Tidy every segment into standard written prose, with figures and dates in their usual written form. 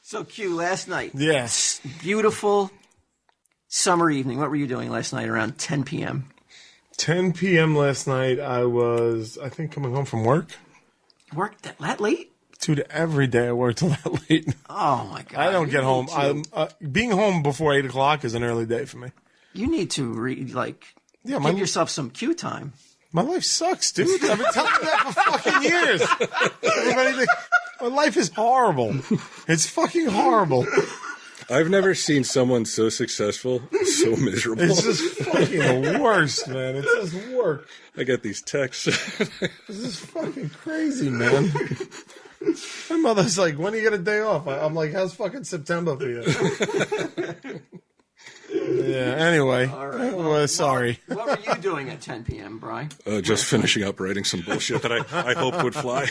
So, Q, last night. Yes. Beautiful summer evening. What were you doing last night around 10 p.m.? 10 p.m. last night, I think, coming home from work. Worked that late? Dude, every day I work till that late. Oh, my God. I don't get home. Being home before 8 o'clock is an early day for me. You need to, give yourself some Q time. My life sucks, dude. I've been telling you that for fucking years. My life is horrible. It's fucking horrible. I've never seen someone so successful, so miserable. It's just fucking the worst, man. It doesn't work. I get these texts. This is fucking crazy, man. My mother's like, when do you get a day off? I'm like, how's fucking September for you? Yeah, anyway. All right. Sorry. What were you doing at 10 p.m., Brian? Just finishing up writing some bullshit that I hoped would fly.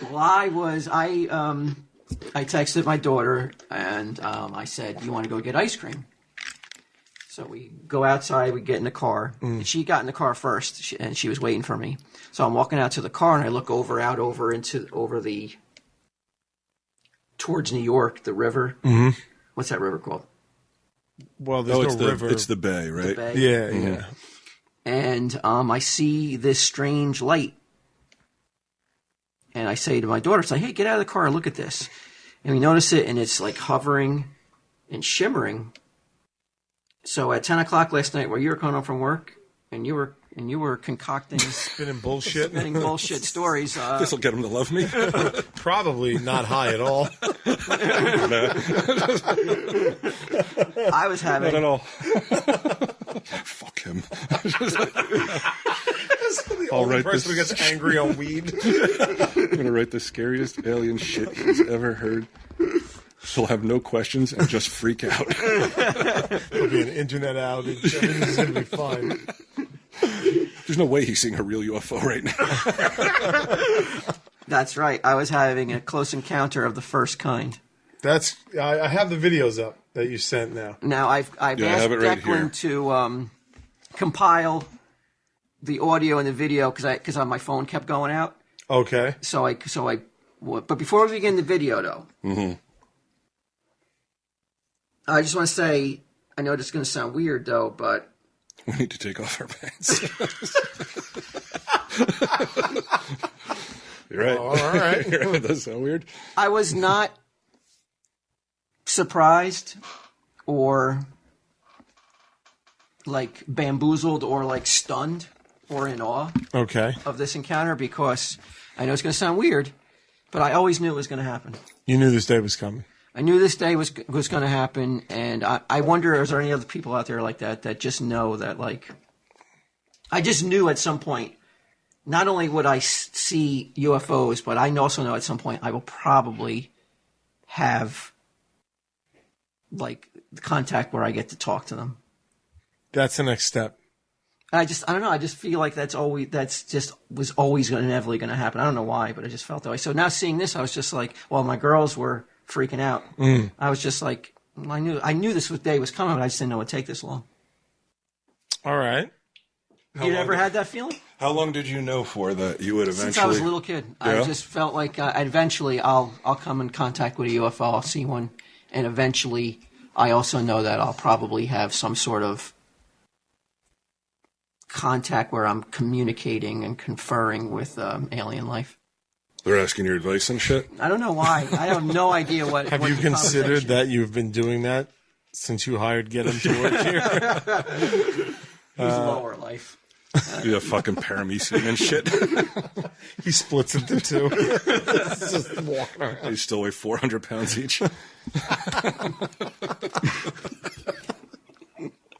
Well, I texted my daughter, and I said, you want to go get ice cream? So we go outside, we get in the car. And she got in the car first, and she was waiting for me. So I'm walking out to the car, and I look towards New York, the river. Mm-hmm. What's that river called? Well, there's no river. It's the bay, right? The bay. Yeah, yeah. And I see this strange light. And I say to my daughter, hey, get out of the car and look at this. And we notice it, and it's like hovering and shimmering. So at 10 o'clock last night, while you were coming home from work, and you were concocting spinning bullshit stories. This will get him to love me. Probably not high at all. I was having... Not at all. Fuck him. The only person who gets angry on weed. I'm going to write the scariest alien shit he's ever heard. He'll have no questions and just freak out. There'll be an internet outage. Everything's going to be fine. There's no way he's seeing a real UFO right now. That's right. I was having a close encounter of the first kind. I have the videos up that you sent now. Now, I've asked Declan to compile the audio and the video because my phone kept going out. Okay. But before we begin the video, though, I just want to say, I know this is going to sound weird, though, but we need to take off our pants. You're right. Oh, all right. You're right. That does sound weird. I was not surprised or like bamboozled or like stunned or in awe of this encounter because I know it's going to sound weird, but I always knew it was going to happen. You knew this day was coming. I knew this day was going to happen, and I wonder, is there any other people out there like that just know that, like, I just knew at some point, not only would I see UFOs, but I also know at some point I will probably have, like, contact where I get to talk to them. That's the next step. I don't know. I just feel like was always inevitably going to happen. I don't know why, but I just felt that way. So now seeing this, I was just like, well, my girls were freaking out. I was just like, I knew this day was coming, but I just didn't know it would take this long. All right. You ever had that feeling? How long did you know for that you would eventually? Since I was a little kid. Yeah? I just felt like eventually I'll come in contact with a UFO. I'll see one, and eventually I also know that I'll probably have some sort of contact where I'm communicating and conferring with alien life. They're asking your advice and shit? I don't know why. I have no idea what. Have you considered that you've been doing that since you hired Get Him to work here? He's lower life. You have fucking paramecium and shit. He splits into two. Just walking around. They still weigh 400 pounds each.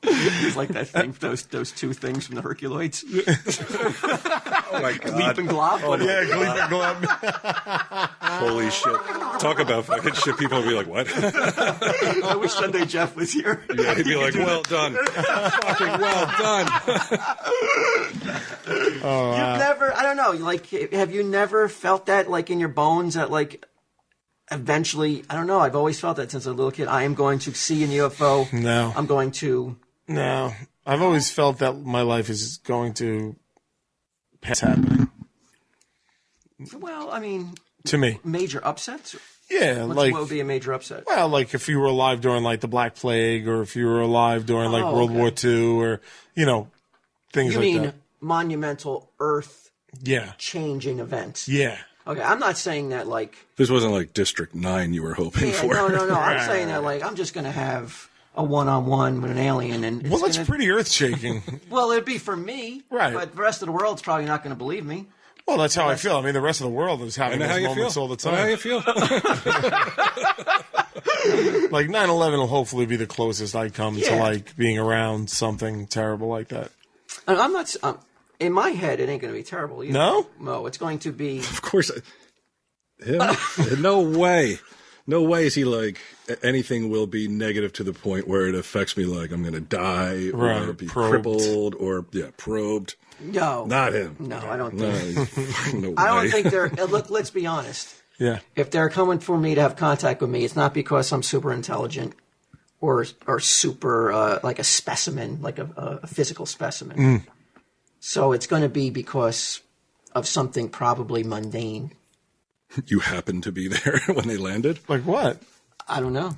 It's like that thing, those two things from the Herculoids. Oh my god! Gleep and Glop. Oh, yeah, Gleep and Glop. Holy shit! Talk about fucking shit. People would be like, "What?" I wish Sunday Jeff was here. Yeah, he'd be like, "Well done, fucking well done." You've never, I don't know, like, have you never felt that, like, in your bones that, like, eventually, I don't know, I've always felt that since a little kid. I am going to see an UFO. No. I'm going to. No. I've always felt that my life is going to pass happening. Well, I mean, to me. Major upsets? Yeah, What would be a major upset? Well, like if you were alive during like the Black Plague, or if you were alive during like World War II, or things like that. You mean monumental Earth yeah changing events? Yeah. Okay, I'm not saying that like this wasn't like District 9 you were hoping for. No. I'm saying that like I'm just going to have a one-on-one with an alien, and that's pretty earth-shaking. Well, it'd be for me, right? But the rest of the world's probably not going to believe me. Well, that's how I feel. I mean, the rest of the world is having those moments all the time. How you feel? Like 9/11 will hopefully be the closest I come to like being around something terrible like that. And I'm not. In my head, it ain't going to be terrible either. No, it's going to be. Of course, him. No way. No way is he like anything will be negative to the point where it affects me like I'm going to die or be crippled or probed. No, not him. No, I don't think. No I don't think they're. Look, let's be honest. Yeah. If they're coming for me to have contact with me, it's not because I'm super intelligent or super like a specimen, like a physical specimen. Mm. So it's going to be because of something probably mundane. You happened to be there when they landed? Like what? I don't know.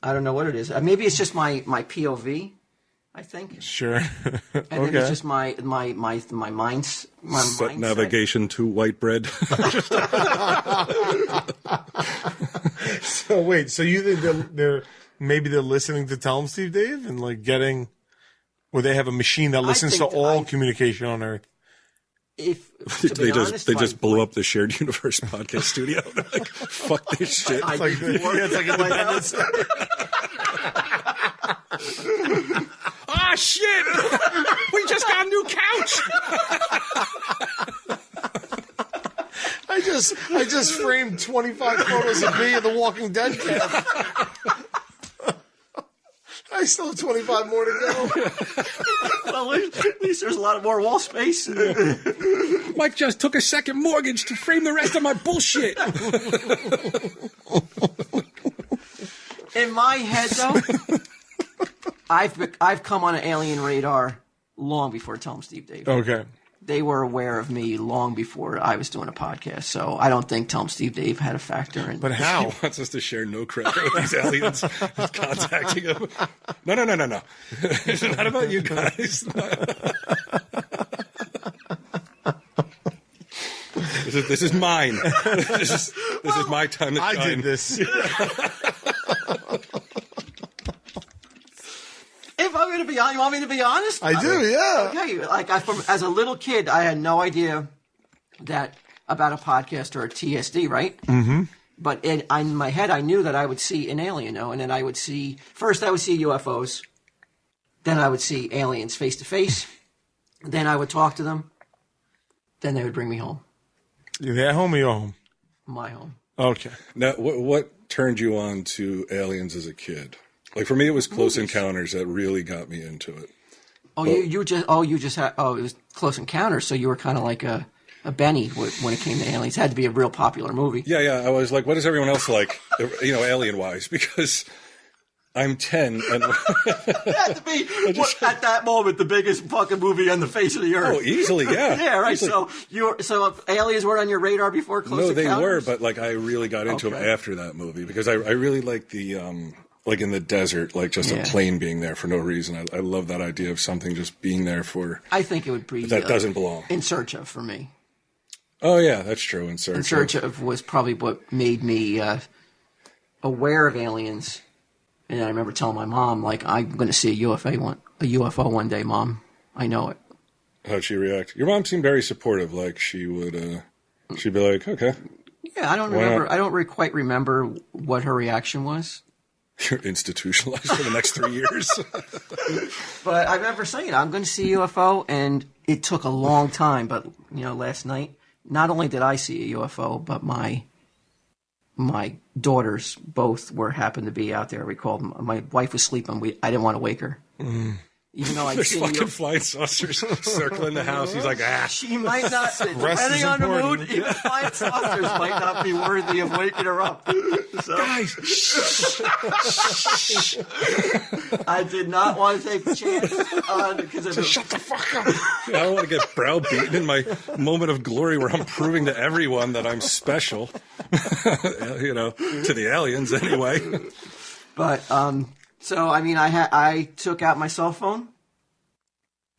I don't know what it is. Maybe it's just my POV, I think. Sure. And then it's just my mind's Set navigation to white bread. So wait, so you think they're listening to Tell 'em Steve Dave and like getting where they have a machine that listens to all communication on Earth? They just blew up the Shared Universe podcast studio. They're like, fuck this shit. It's like Independence. Ah, shit! We just got a new couch. I just framed 25 photos of me in the Walking Dead camp. I still have 25 more to go. Well, at least there's a lot more wall space. Mike just took a second mortgage to frame the rest of my bullshit. In my head, though, I've come on an alien radar long before Tell 'em Steve Dave. Okay. They were aware of me long before I was doing a podcast, so I don't think Tell 'em Steve Dave had a factor in. But how? He wants us to share no credit with these aliens contacting him. No. It's not about you guys. This is mine. This is my time to shine. I did this. If I'm going to be honest, you want me to be honest? I do, yeah. Okay, like as a little kid, I had no idea that about a podcast or a TSD, right? Mm-hmm. But in my head, I knew that I would see an alien, and then I would see UFOs, then I would see aliens face to face, then I would talk to them, then they would bring me home. You're at home or you're home? My home. Okay. Now, what turned you on to aliens as a kid? Like for me, it was Close Encounters that really got me into it. Oh, it was Close Encounters. So you were kind of like a Benny when it came to aliens. It had to be a real popular movie. Yeah. I was like, what is everyone else like, alien wise? Because I'm 10 and it had to be at that moment the biggest fucking movie on the face of the earth. Oh, easily, yeah. Yeah, right. Easily. So aliens were on your radar before Close Encounters? No, they were, but like I really got into them after that movie because I really like the like in the desert, like just a plane being there for no reason. I love that idea of something just being there for. I think it would be that doesn't belong. In Search Of for me. Oh yeah, that's true. In Search Of was probably what made me aware of aliens. And I remember telling my mom, like, I'm going to see a UFO one day, Mom. I know it. How'd she react? Your mom seemed very supportive. Like she would, she'd be like, okay. Yeah, I don't remember. I don't quite remember what her reaction was. You're institutionalized for the next 3 years. But I remember saying, I'm going to see a UFO, and it took a long time. But, last night, not only did I see a UFO, but my daughters both happened to be out there. We called them. My wife was sleeping. I didn't want to wake her. Mm. Even though I've There's seen fucking flying saucers circling the house. He's like, She might not, depending on the mood, even flying saucers might not be worthy of waking her up. So, guys, I did not want to take the chance because of shut the fuck up. I don't want to get browbeaten in my moment of glory where I'm proving to everyone that I'm special. To the aliens anyway. But, so, I mean, I took out my cell phone.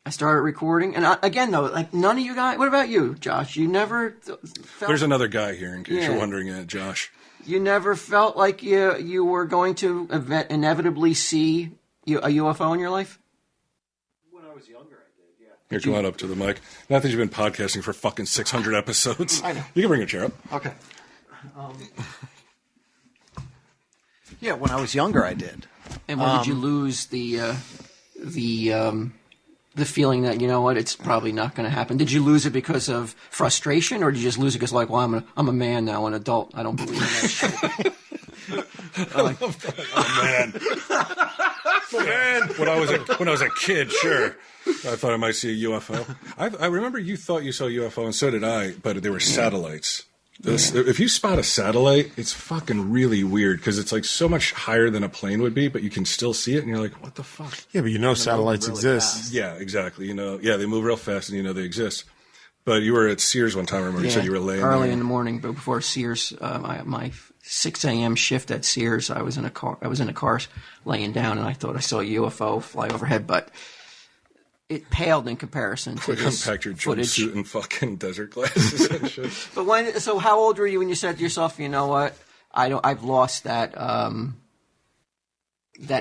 I started recording. And again, though, like, none of you guys... What about you, Josh? You never felt... There's another guy here, in case you're wondering, Josh. You never felt like you were going to inevitably see a UFO in your life? When I was younger, I did, yeah. Here, come on up to the mic. Not that you've been podcasting for fucking 600 episodes. I know. You can bring your chair up. Okay. Yeah, when I was younger, I did. And when did you lose the feeling that, you know what, it's probably not going to happen? Did you lose it because of frustration, or did you just lose it because, like, well, I'm a man now, an adult, I don't believe in that shit? Man. When I was a kid, sure, I thought I might see a UFO. I remember you thought you saw a UFO, and so did I, but they were satellites. If you spot a satellite, it's fucking really weird because it's like so much higher than a plane would be, but you can still see it, and you're like, what the fuck? Yeah, but satellites really exist. Fast. Yeah, exactly. They move real fast, and they exist. But you were at Sears one time. I remember you said you were laying early there. in the morning, but before Sears, my 6 a.m. shift at Sears, I was in a car laying down, and I thought I saw a UFO fly overhead, but it paled in comparison to this Unpacked your footage. jumpsuit and fucking desert glasses and shit. But so how old were you when you said to yourself, you know what, I've lost that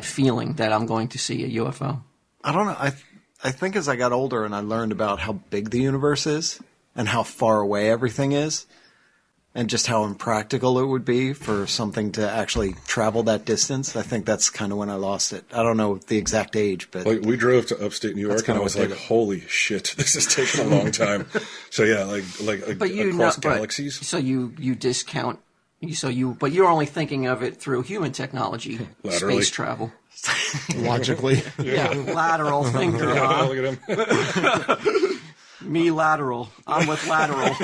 feeling that I'm going to see a UFO? I don't know. I think as I got older and I learned about how big the universe is and how far away everything is and just how impractical it would be for something to actually travel that distance, I think that's kind of when I lost it. I don't know the exact age, but... Like, we drove to upstate New York, and I was like, holy shit, this is taking a long time. So, yeah, like but across galaxies. So you discount... but you're only thinking of it through human technology, Laterally. Space travel. Logically. Yeah, lateral thinker. Huh? Look at him. Me lateral. I'm with lateral.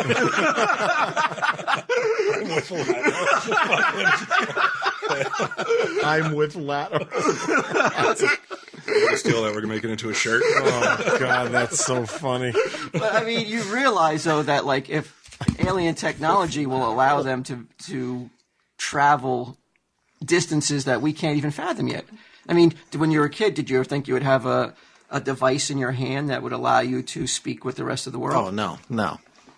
I'm with lateral. Steal that. We're going to make it into a shirt. Oh, God, that's so funny. But, I mean, you realize, though, that, like, if alien technology will allow them to travel distances that we can't even fathom yet. I mean, when you were a kid, did you ever think you would have a device in your hand that would allow you to speak with the rest of the world? Oh, no.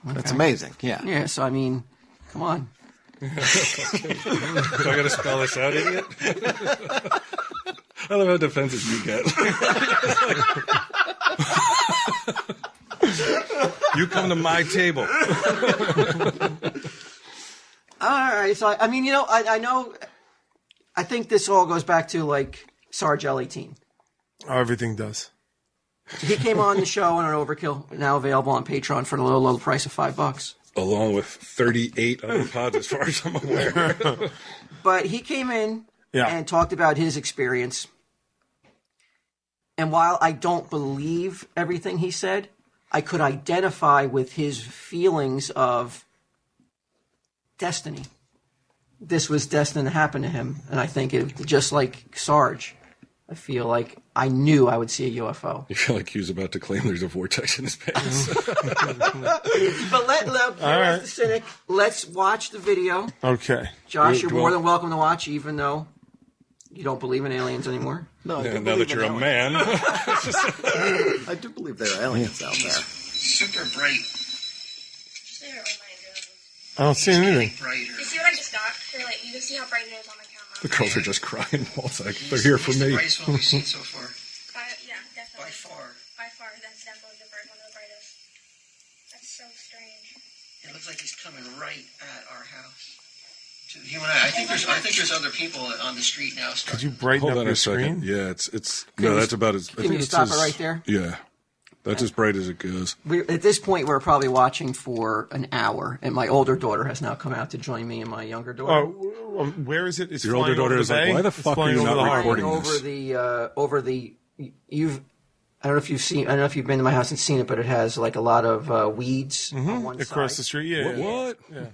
Okay. That's amazing, yeah. Yeah, so, I mean, come on. Do I got to spell this out, idiot? I love how defensive you get. You come to my table. All right, so, I mean, I know, I think this all goes back to, like, Sarge L18. Oh, everything does. He came on the show on an Overkill, now available on Patreon for the low price of $5. Along with 38 other pods, as far as I'm aware. But he came in and talked about his experience. And while I don't believe everything he said, I could identify with his feelings of destiny. This was destined to happen to him. And I think just like Sarge, I feel like I knew I would see a UFO. You feel like he was about to claim there's a vortex in his pants. But the cynic, let's watch the video. Okay. Josh, you're more than welcome to watch, even though you don't believe in aliens anymore. No, I do now that you're a man. I do believe there are aliens out there. Super bright. I don't see anything. You see what I just got? You can see how bright it is on the camera. The girls are just crying. Walt's like, they're here for me. The brightest one we've seen so far. Yeah, definitely. By far. By far, that's definitely one of the brightest. That's so strange. It looks like he's coming right at our house. You and I think there's other people on the street now. Could you brighten Hold up on your a second. screen? Yeah, it's no, that's about as. Can you stop it right there? Yeah, that's as bright as it goes. At this point, we're probably watching for an hour, and my older daughter has now come out to join me and my younger daughter. Where is it? It's Your older daughter is like, why the fuck are you not recording this? Over the I don't know if you've been to my house and seen it, but it has like a lot of weeds on one across side. the street. Yeah. What? Yeah.